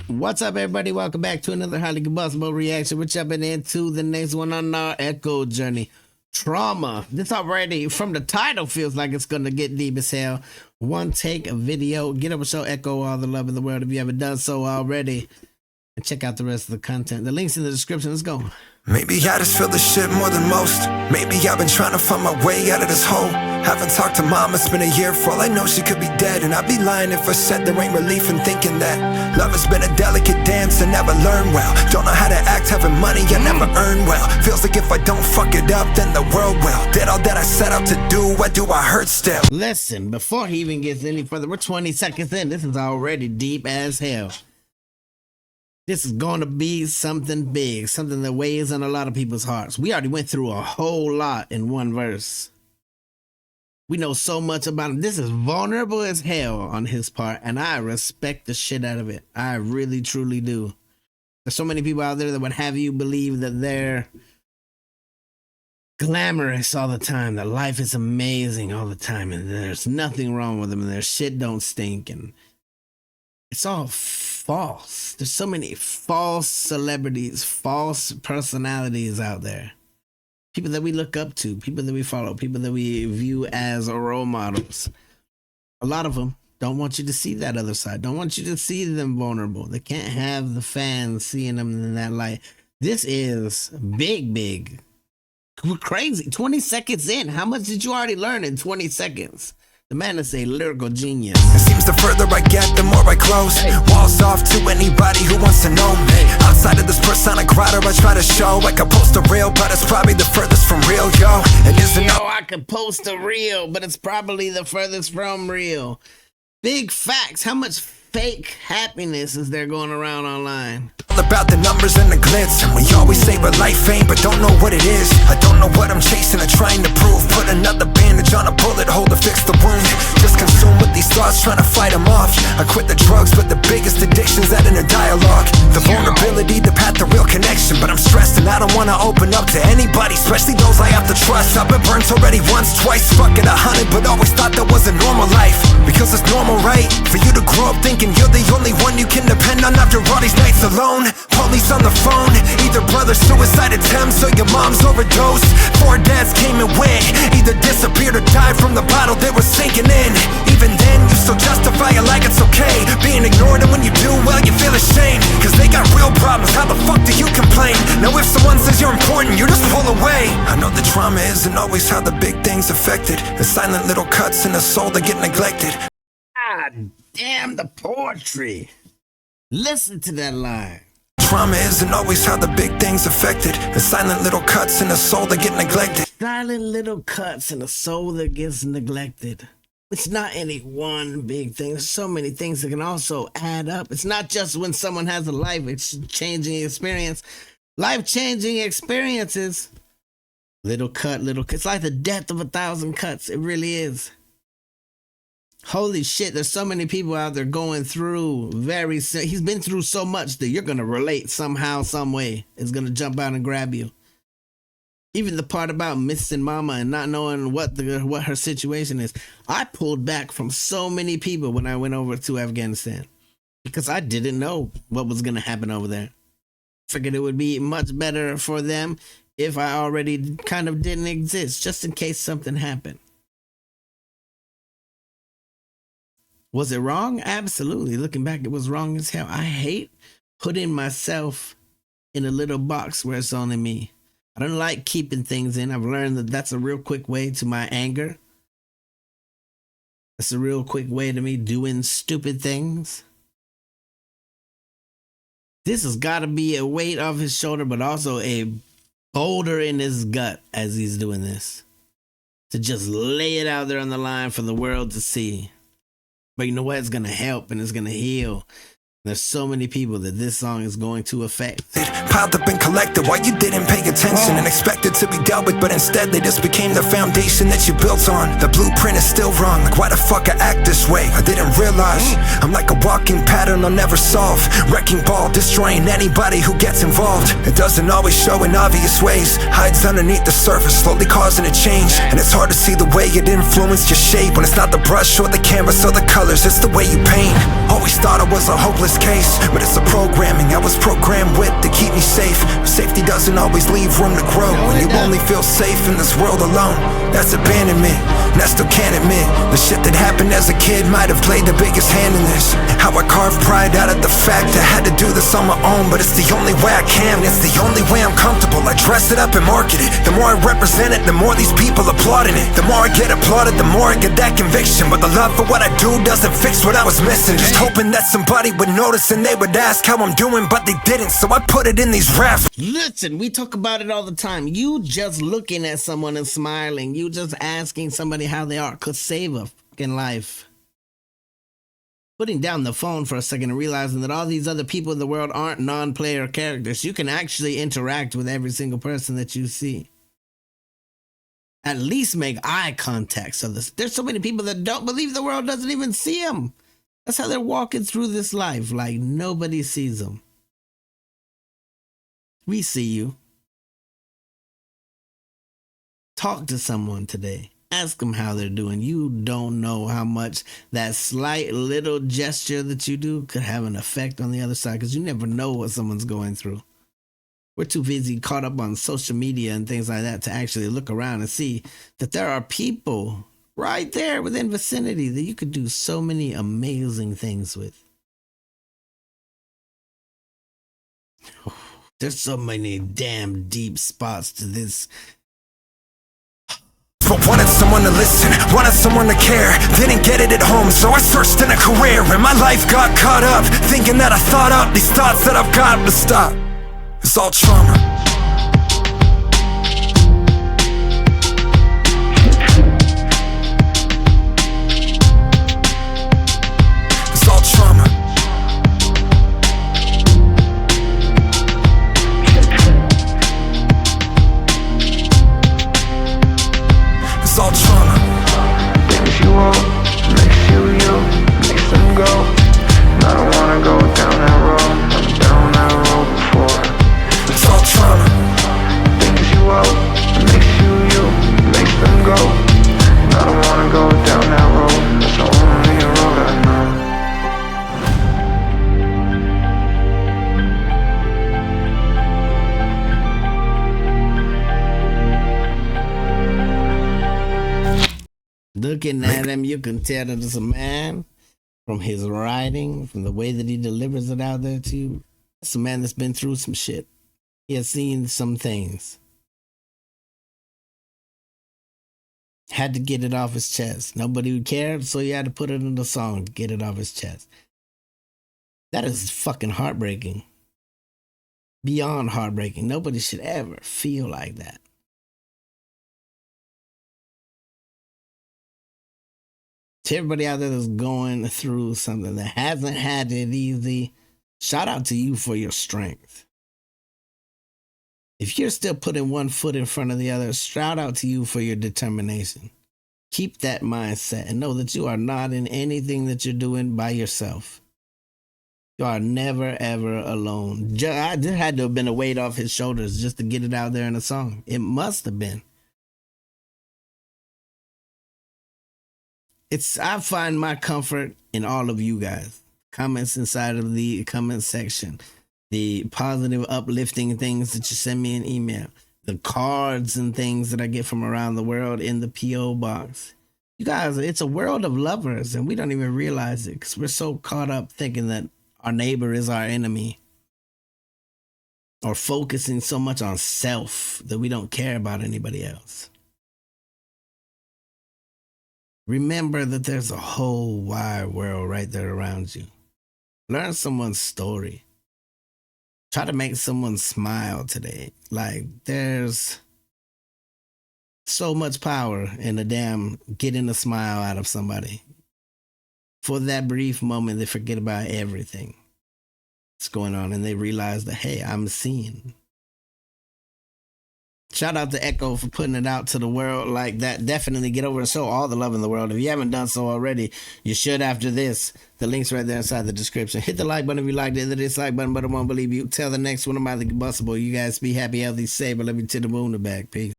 What's up, everybody? Welcome back to another highly combustible reaction. We're jumping into the next one on our Ekoh journey. Trauma. This already, from the title, feels like it's going to get deep as hell. One take, a video. Get up and show Ekoh all the love in the world if you haven't done so already. And check out the rest of the content. The link's in the description. Let's go. Maybe I just feel this shit more than most. Maybe I've been trying to find my way out of this hole. Haven't talked to mom, it's been a year. For all I know, she could be dead. And I'd be lying if I said there ain't relief in thinking that love has been a delicate dance and never learned well. Don't know how to act, having money I never earned well. Feels like if I don't fuck it up, then the world will. Did all that I set out to do, why do I hurt still? Listen, before he even gets any further, we're 20 seconds in. This is already deep as hell. This is going to be something big, something that weighs on a lot of people's hearts. We already went through a whole lot in one verse. We know so much about him. This is vulnerable as hell on his part, and I respect the shit out of it. I really, truly do. There's so many people out there that would have you believe that they're glamorous all the time, that life is amazing all the time, and there's nothing wrong with them, and their shit don't stink, and it's all false. There's so many false celebrities, false personalities out there. People that we look up to, people that we follow, people that we view as role models. A lot of them don't want you to see that other side. Don't want you to see them vulnerable. They can't have the fans seeing them in that light. This is big. We're crazy. 20 seconds in. How much did you already learn in 20 seconds? The man is a lyrical genius. It seems the further I get, the more I close. Walls off to anybody who wants to know me. Outside of this persona grotto, I try to show I can post a reel, but it's probably the furthest from real, yo. It isn't. Yo, I can post a reel, but it's probably the furthest from real. Big facts. How much fake happiness is there going around online? All about the numbers and the glitz, and we always say what life ain't, but don't know what it is. I don't know what I'm chasing or trying to prove. Put another bandage on a bullet hole to fix the wound. Just consumed with these thoughts, trying to fight them off. I quit the drugs, but the biggest addiction's that inner dialogue. The vulnerability, the path to real connection. But I'm stressed and I don't wanna open up to anybody, especially those I have to trust. I've been burnt already once, twice, fuck it 100, but always thought that was a normal life. Because it's normal, right? For you to grow up thinking you're the only one you can depend on after all these nights alone. Police on the phone, either brother suicide attempts or your mom's overdose. 4 dads came and went, either disappeared or died from the bottle they were sinking in. Even then, you still justify it like it's okay, being ignored, and when you do, well, you feel ashamed. Cause they got real problems, how the fuck do you complain? Now if someone says you're important, you just pull away. I know the trauma isn't always how the big things affected. The silent little cuts in the soul that get neglected. God damn the poetry. Listen to that line. Trauma isn't always how the big things affected. The silent little cuts in the soul that get neglected. Silent little cuts in the soul that gets neglected. It's not any one big thing. There's so many things that can also add up. It's not just when someone has a life-changing experience. Life-changing experiences. Little cut. It's like the death of 1,000 cuts. It really is. Holy shit, there's so many people out there going through he's been through so much that you're going to relate somehow, some way. It's going to jump out and grab you. Even the part about missing mama and not knowing what her situation is. I pulled back from so many people when I went over to Afghanistan because I didn't know what was going to happen over there. Figured it would be much better for them if I already kind of didn't exist, just in case something happened. Was it wrong? Absolutely. Looking back, it was wrong as hell. I hate putting myself in a little box where it's only me. I don't like keeping things in. I've learned that that's a real quick way to my anger. That's a real quick way to me doing stupid things. This has got to be a weight off his shoulder, but also a boulder in his gut as he's doing this. To just lay it out there on the line for the world to see. But you know what? It's going to help and it's going to heal. There's so many people that this song is going to affect. Piled up and collected while you didn't pay attention and expected to be dealt with, but instead they just became the foundation that you built on. The blueprint is still wrong, like why the fuck I act this way? I didn't realize I'm like a walking pattern I'll never solve. Wrecking ball, destroying anybody who gets involved. It doesn't always show in obvious ways, hides underneath the surface, slowly causing a change. And it's hard to see the way it influenced your shape when it's not the brush or the canvas or the colors, it's the way you paint. Always thought I was a hopeless worst case, but it's a programming I was programmed with to keep me safe. Safety doesn't always leave room to grow. When you only feel safe in this world alone, that's abandonment, and I still can't admit the shit that happened as a kid might have played the biggest hand in this. How I carved pride out of the fact I had to do this on my own, but it's the only way I can, it's the only way I'm comfortable. I dress it up and market it. The more I represent it, the more these people applauding it. The more I get applauded, the more I get that conviction. But the love for what I do doesn't fix what I was missing. Just hoping that somebody would notice and they would ask how I'm doing, but they didn't, so I put it in these raps. Listen, we talk about it all the time. You just looking at someone and smiling, you just asking somebody how they are could save a fucking life. Putting down the phone for a second and realizing that all these other people in the world aren't non-player characters. You can actually interact with every single person that you see. At least make eye contact. So there's so many people that don't believe the world doesn't even see them. That's how they're walking through this life, like nobody sees them. We see you. Talk to someone today. Ask them how they're doing. You don't know how much that slight little gesture that you do could have an effect on the other side, because you never know what someone's going through. We're too busy caught up on social media and things like that to actually look around and see that there are people right there within vicinity that you could do so many amazing things with. There's so many damn deep spots to this. But wanted someone to listen, wanted someone to care. Didn't get it at home, so I searched in a career. And my life got caught up, thinking that I thought up these thoughts that I've got to stop. It's all trauma. It's all trauma. It's all trauma. Things you want, makes you you, makes them go. And I don't wanna go down that road. I'm down that road before. It's all trauma. Things you want, makes you you, makes them go. And I don't wanna go down that road. That's the only road I know. Looking at him, you can tell that it's a man from his writing, from the way that he delivers it out there to you. It's a man that's been through some shit. He has seen some things. Had to get it off his chest. Nobody cared, so he had to put it in the song to get it off his chest. That is fucking heartbreaking. Beyond heartbreaking. Nobody should ever feel like that. To everybody out there that's going through something that hasn't had it easy, shout out to you for your strength. If you're still putting one foot in front of the other, shout out to you for your determination. Keep that mindset and know that you are not in anything that you're doing by yourself. You are never, ever alone. I just had to have been a weight off his shoulders just to get it out there in a song. It must have been. I find my comfort in all of you guys. Comments inside of the comment section. The positive, uplifting things that you send me an email. The cards and things that I get from around the world in the P.O. box. You guys, it's a world of lovers and we don't even realize it because we're so caught up thinking that our neighbor is our enemy. Or focusing so much on self that we don't care about anybody else. Remember that there's a whole wide world right there around you. Learn someone's story. Try to make someone smile today. Like, there's so much power in a damn getting a smile out of somebody. For that brief moment, they forget about everything that's going on and they realize that, hey, I'm seen. Shout out to Ekoh for putting it out to the world like that. Definitely get over and show all the love in the world. If you haven't done so already, you should after this. The link's right there inside the description. Hit the like button if you liked it. Hit the dislike button, but I won't believe you. Tell the next one about the Combustible. You guys be happy, healthy, safe. I love you to the moon and back. Peace.